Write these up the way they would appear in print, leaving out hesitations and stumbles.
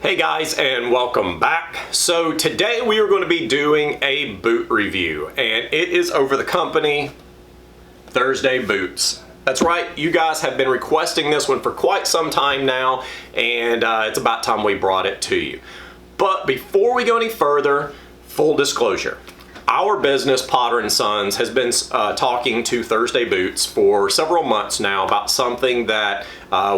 Hey guys, and welcome back. So today we are going to be doing a boot review, and it is over the company Thursday Boots. That's right, you guys have been requesting this one for quite some time now, and it's about time we brought it to you. But before we go any further, full disclosure. Our business, Potter & Sons, has been talking to Thursday Boots for several months now about something that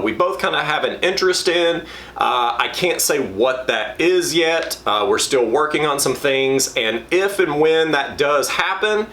we both kind of have an interest in. I can't say what that is yet. We're still working on some things, and if and when that does happen,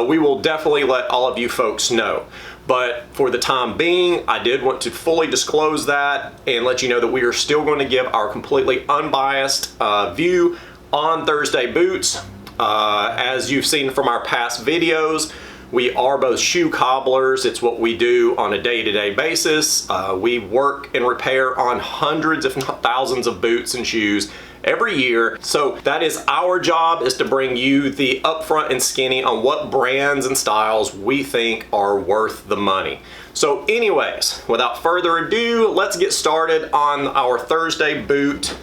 we will definitely let all of you folks know. But for the time being, I did want to fully disclose that and let you know that we are still going to give our completely unbiased view on Thursday Boots. As you've seen from our past videos, we are both shoe cobblers. It's what we do on a day-to-day basis. We work and repair on hundreds, if not thousands, of boots and shoes every year. So that is our job, is to bring you the upfront and skinny on what brands and styles we think are worth the money. So anyways, without further ado, let's get started on our Thursday boot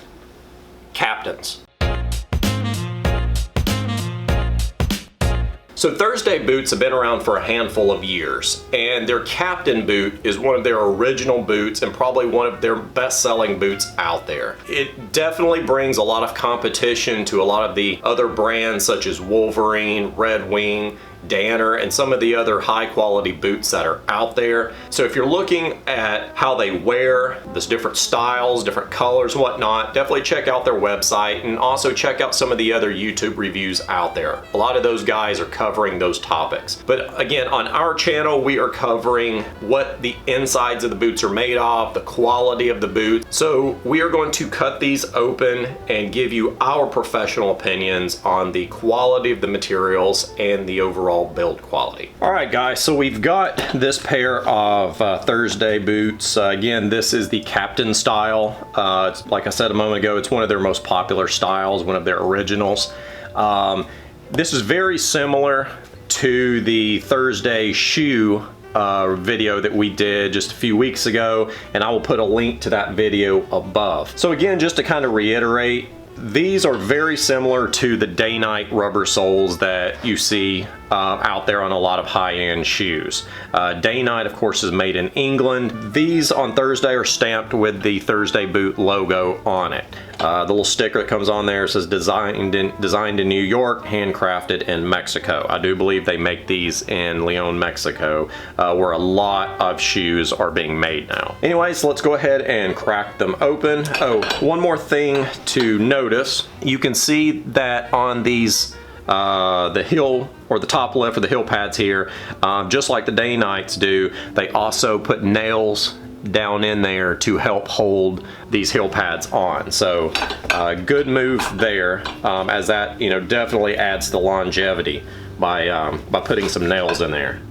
captains. So Thursday Boots have been around for a handful of years, and their Captain boot is one of their original boots and probably one of their best-selling boots out there. It definitely brings a lot of competition to a lot of the other brands such as Wolverine, Red Wing, Danner, and some of the other high-quality boots that are out there. So if you're looking at how they wear, there's different styles, different colors, whatnot, definitely check out their website, and also check out some of the other YouTube reviews out there. A lot of those guys are covering those topics. But again, on our channel, we are covering what the insides of the boots are made of, the quality of the boot. So we are going to cut these open and give you our professional opinions on the quality of the materials and the overall build quality. All right, guys, so we've got this pair of Thursday boots. Again, this is the Captain style. It's, like I said a moment ago, it's one of their most popular styles, one of their originals. This is very similar to the Thursday shoe video that we did just a few weeks ago, and I will put a link to that video above. So again, just to kind of reiterate, these are very similar to the day-night rubber soles that you see out there on a lot of high-end shoes. Day-night, of course, is made in England. These on Thursday are stamped with the Thursday Boot logo on it. The little sticker that comes on there says designed in New York, handcrafted in Mexico. I do believe they make these in Leon, Mexico, where a lot of shoes are being made now. Anyways, let's go ahead and crack them open. Oh, one more thing to notice. You can see that on these the heel, or the top lip, or the heel pads here, just like the day nights do, they also put nails down in there to help hold these heel pads on. So good move there, as that, you know, definitely adds to the longevity by putting some nails in there.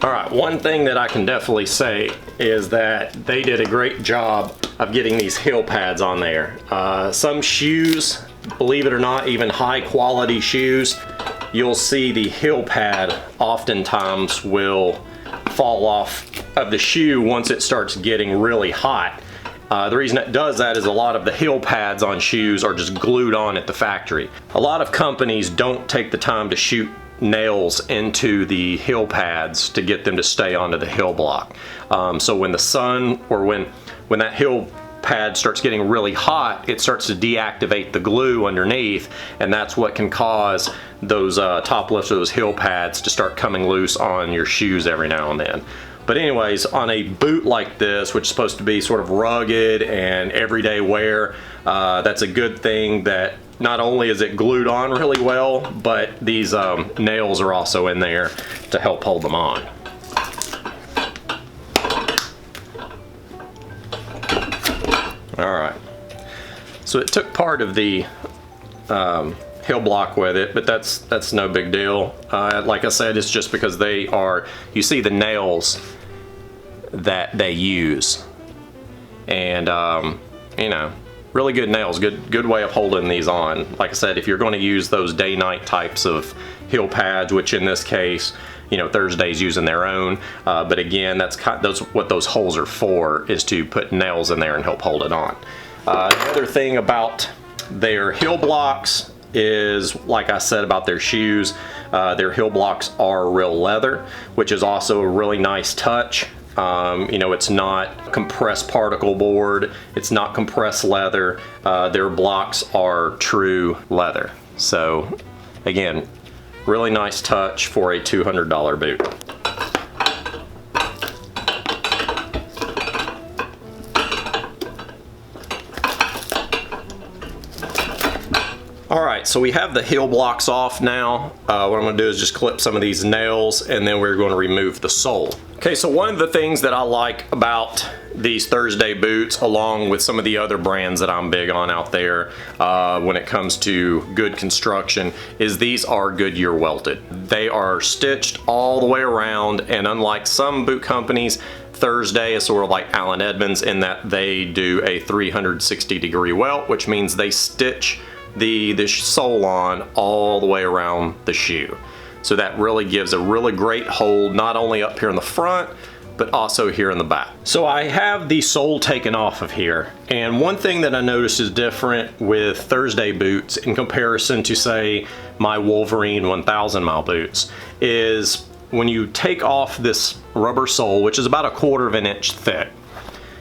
Alright, one thing that I can definitely say is that they did a great job of getting these heel pads on there. Some shoes, believe it or not, even high quality shoes, you'll see the heel pad oftentimes will fall off of the shoe once it starts getting really hot. The reason it does that is a lot of the heel pads on shoes are just glued on at the factory. A lot of companies don't take the time to shoot nails into the heel pads to get them to stay onto the heel block. So when the sun, or when that heel pad starts getting really hot, it starts to deactivate the glue underneath, and that's what can cause those top lifts of those heel pads to start coming loose on your shoes every now and then. But anyways, on a boot like this, which is supposed to be sort of rugged and everyday wear, that's a good thing that not only is it glued on really well, but these nails are also in there to help hold them on. All right, so it took part of the heel block with it, but that's no big deal. Like I said, it's just because they are, you see the nails that they use, and you know, really good nails, good way of holding these on. Like I said, if you're going to use those day-night types of heel pads, which in this case, you know, Thursday's using their own, but again, that's what those holes are for, is to put nails in there and help hold it on. Another thing about their heel blocks is, like I said about their shoes, their heel blocks are real leather, which is also a really nice touch. You know, it's not compressed particle board, it's not compressed leather, their blocks are true leather. So again, really nice touch for a $200 boot. Alright, so we have the heel blocks off now. What I'm going to do is just clip some of these nails, and then we're going to remove the sole. Okay, so one of the things that I like about these Thursday boots, along with some of the other brands that I'm big on out there when it comes to good construction, is these are Goodyear welted. They are stitched all the way around, and unlike some boot companies, Thursday is sort of like Allen Edmonds in that they do a 360-degree welt, which means they stitch the sole on all the way around the shoe. So that really gives a really great hold, not only up here in the front, but also here in the back. So I have the sole taken off of here, and one thing that I noticed is different with Thursday boots in comparison to, say, my Wolverine 1000 mile boots, is when you take off this rubber sole, which is about 1/4 of an inch thick,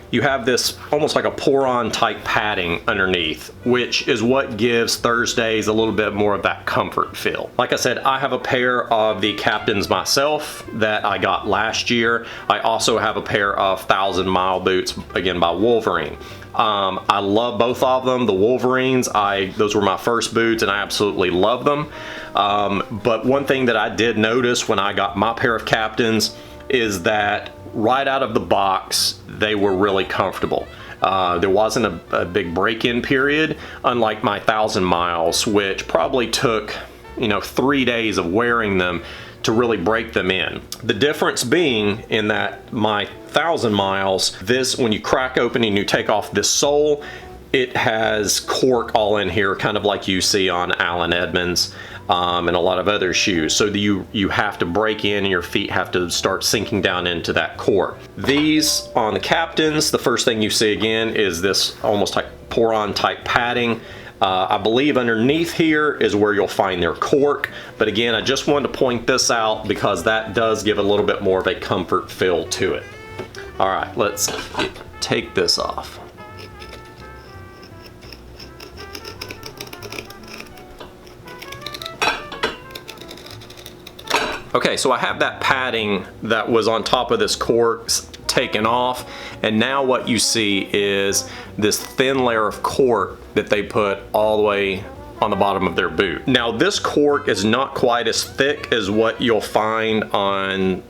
you have this almost like a pour-on type padding underneath, which is what gives Thursdays a little bit more of that comfort feel. Like I said, I have a pair of the Captains myself that I got last year. I also have a pair of 1000 mile boots, again by Wolverine. I love both of them. The Wolverines, those were my first boots and I absolutely love them. But one thing that I did notice when I got my pair of Captains is that right out of the box, they were really comfortable. There wasn't a big break-in period, unlike my 1000 miles, which probably took, you know, 3 days of wearing them to really break them in. The difference being in that my 1000 miles, this, when you crack open and you take off this sole, it has cork all in here, kind of like you see on Allen Edmonds and a lot of other shoes. So you have to break in and your feet have to start sinking down into that cork. These on the Captains, the first thing you see again is this almost like pour-on type padding. I believe underneath here is where you'll find their cork, but again, I just wanted to point this out because that does give a little bit more of a comfort feel to it. All right, let's take this off. Okay, so I have that padding that was on top of this cork taken off, and now what you see is this thin layer of cork that they put all the way on the bottom of their boot. Now this cork is not quite as thick as what you'll find on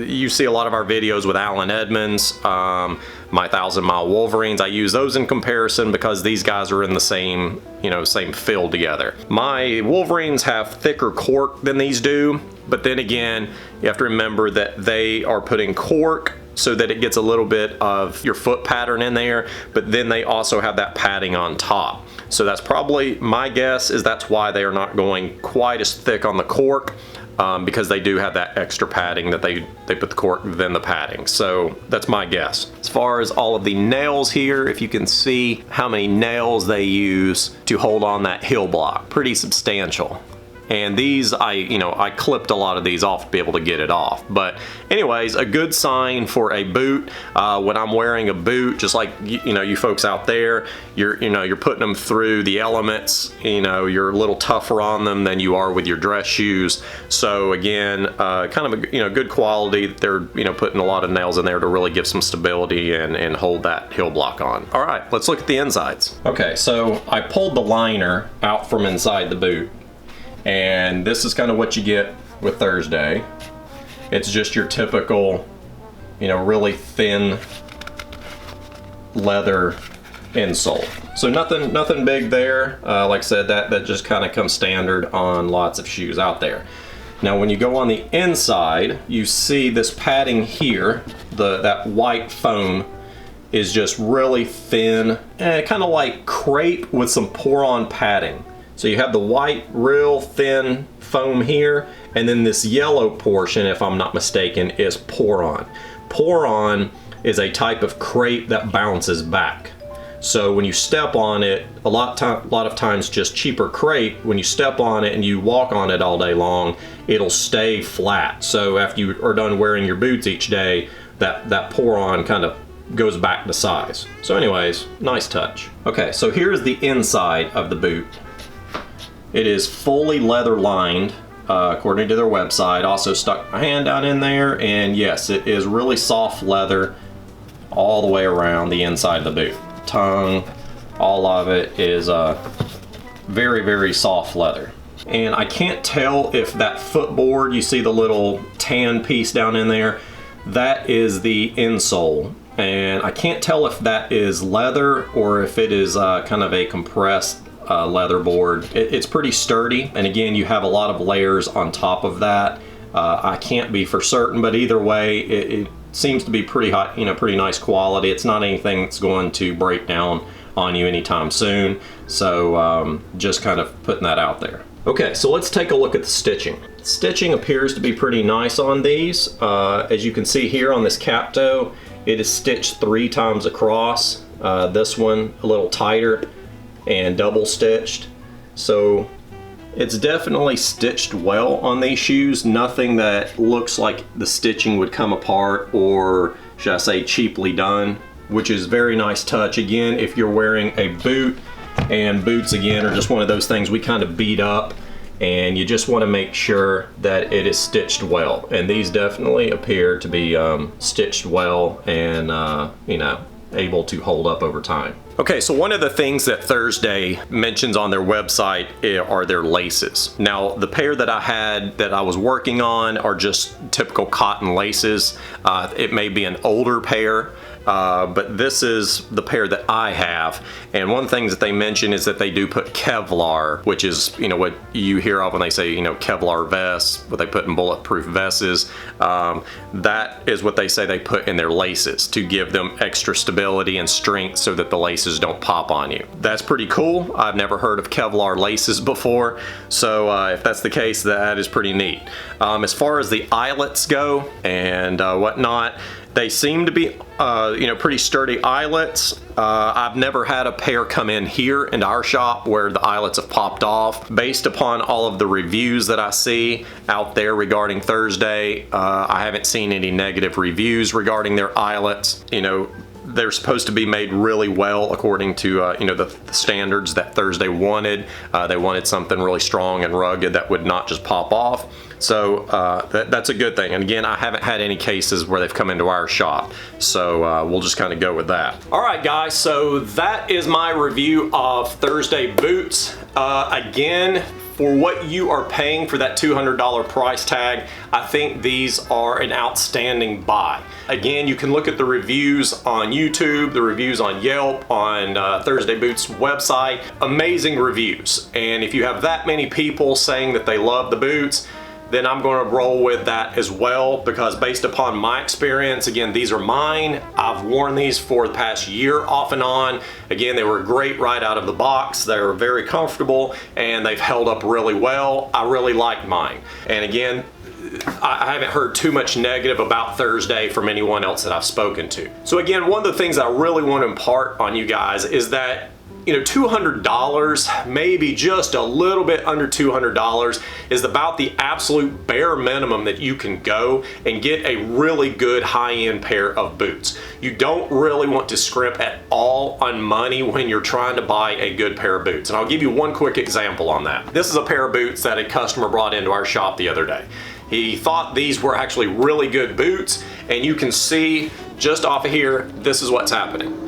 you see a lot of our videos with Allen Edmonds, my 1000 mile Wolverines. I use those in comparison because these guys are in the same, you know, same field together. My Wolverines have thicker cork than these do, but then again, you have to remember that they are putting cork so that it gets a little bit of your foot pattern in there, but then they also have that padding on top. So that's probably, my guess is that's why they are not going quite as thick on the cork. Because they do have that extra padding that they put the cork then the padding. So that's my guess. As far as all of the nails here, if you can see how many nails they use to hold on that heel block, pretty substantial. And these, I clipped a lot of these off to be able to get it off. But anyways, a good sign for a boot. When I'm wearing a boot, just like you folks out there, you're putting them through the elements. You're a little tougher on them than you are with your dress shoes. So again, kind of a good quality. They're putting a lot of nails in there to really give some stability and hold that heel block on. All right, let's look at the insides. Okay, so I pulled the liner out from inside the boot. And this is kind of what you get with Thursday. It's just your typical, really thin leather insole. So nothing big there. Like I said, that just kind of comes standard on lots of shoes out there. Now when you go on the inside, you see this padding here, that white foam is just really thin, kind of like crepe with some pour-on padding. So you have the white, real thin foam here, and then this yellow portion, if I'm not mistaken, is pour-on. Pour-on is a type of crepe that bounces back. So when you step on it, a lot of times just cheaper crepe, when you step on it and you walk on it all day long, it'll stay flat. So after you are done wearing your boots each day, that pour-on kind of goes back to size. So anyways, nice touch. Okay, so here's the inside of the boot. It is fully leather lined, according to their website. Also stuck my hand down in there, and yes, it is really soft leather all the way around the inside of the boot. Tongue, all of it is very, very soft leather. And I can't tell if that footboard, you see the little tan piece down in there, that is the insole. And I can't tell if that is leather or if it is kind of a compressed leather board. It's pretty sturdy, and again, you have a lot of layers on top of that. I can't be for certain, but either way, it seems to be pretty high, pretty nice quality. It's not anything that's going to break down on you anytime soon. So just kind of putting that out there. Okay, so let's take a look at the stitching. Stitching appears to be pretty nice on these. As you can see here on this cap toe, it is stitched 3 times across. This one a little tighter and double stitched. So it's definitely stitched well on these shoes. Nothing that looks like the stitching would come apart, or should I say cheaply done, which is very nice touch. Again, if you're wearing a boot, and boots again are just one of those things we kind of beat up, and you just want to make sure that it is stitched well. And these definitely appear to be stitched well and able to hold up over time. Okay, so one of the things that Thursday mentions on their website are their laces. Now, the pair that I had that I was working on are just typical cotton laces. It may be an older pair, but this is the pair that I have. And one thing that they mention is that they do put Kevlar, which is, what you hear of when they say, Kevlar vests, what they put in bulletproof vests. That is what they say they put in their laces to give them extra stability and strength so that the laces don't pop on you. That's pretty cool. I've never heard of Kevlar laces before, so if that's the case, that is pretty neat. As far as the eyelets go and whatnot, they seem to be pretty sturdy eyelets. I've never had a pair come in here into our shop where the eyelets have popped off. Based upon all of the reviews that I see out there regarding Thursday, I haven't seen any negative reviews regarding their eyelets. They're supposed to be made really well according to the standards that Thursday wanted. They wanted something really strong and rugged that would not just pop off. So that's a good thing. And again, I haven't had any cases where they've come into our shop. So we'll just kind of go with that. All right, guys, so that is my review of Thursday boots. Again, for what you are paying for that $200 price tag, I think these are an outstanding buy. Again, you can look at the reviews on YouTube, the reviews on Yelp, on Thursday Boots website. Amazing reviews. And if you have that many people saying that they love the boots, then I'm going to roll with that as well, because based upon my experience, again, these are mine. I've worn these for the past year off and on. Again, they were great right out of the box. They were very comfortable and they've held up really well. I really like mine. And again, I haven't heard too much negative about Thursday from anyone else that I've spoken to. So again, one of the things I really want to impart on you guys is that $200, maybe just a little bit under $200, is about the absolute bare minimum that you can go and get a really good high-end pair of boots. You don't really want to scrimp at all on money when you're trying to buy a good pair of boots. And I'll give you one quick example on that. This is a pair of boots that a customer brought into our shop the other day. He thought these were actually really good boots, and you can see just off of here, this is what's happening.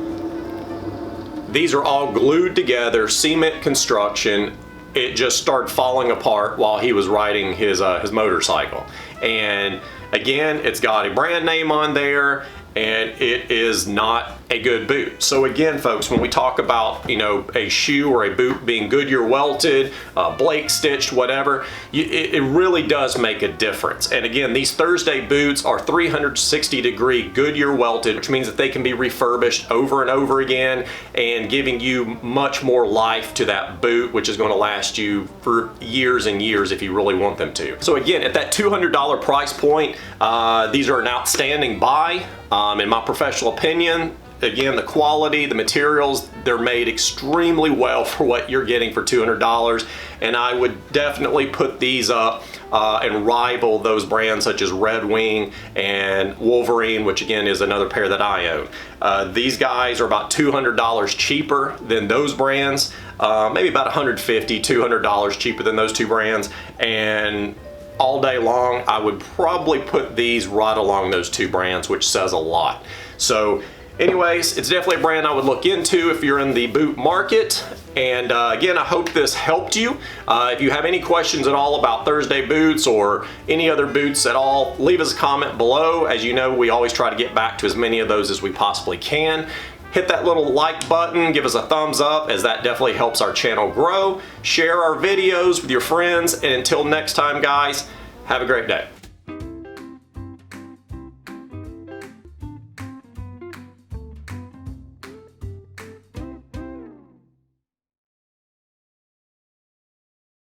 These are all glued together, cement construction. It just started falling apart while he was riding his motorcycle. And again, it's got a brand name on there, and it is not a good boot. So again, folks, when we talk about, you know, a shoe or a boot being Goodyear welted, Blake stitched, whatever, it really does make a difference. And again, these Thursday boots are 360-degree Goodyear welted, which means that they can be refurbished over and over again and giving you much more life to that boot, which is going to last you for years and years if you really want them to. So again, at that $200 price point, these are an outstanding buy. In my professional opinion, again, the quality, the materials, they're made extremely well for what you're getting for $200, and I would definitely put these up and rival those brands such as Red Wing and Wolverine, which again is another pair that I own. These guys are about $200 cheaper than those brands, maybe about $150, $200 cheaper than those two brands, and all day long I would probably put these right along those two brands, which says a lot. So anyways, it's definitely a brand I would look into if you're in the boot market. And again, I hope this helped you. If you have any questions at all about Thursday boots or any other boots at all, leave us a comment below. As you know, we always try to get back to as many of those as we possibly can. Hit that little like button, give us a thumbs up, as that definitely helps our channel grow. Share our videos with your friends, and until next time, guys, have a great day.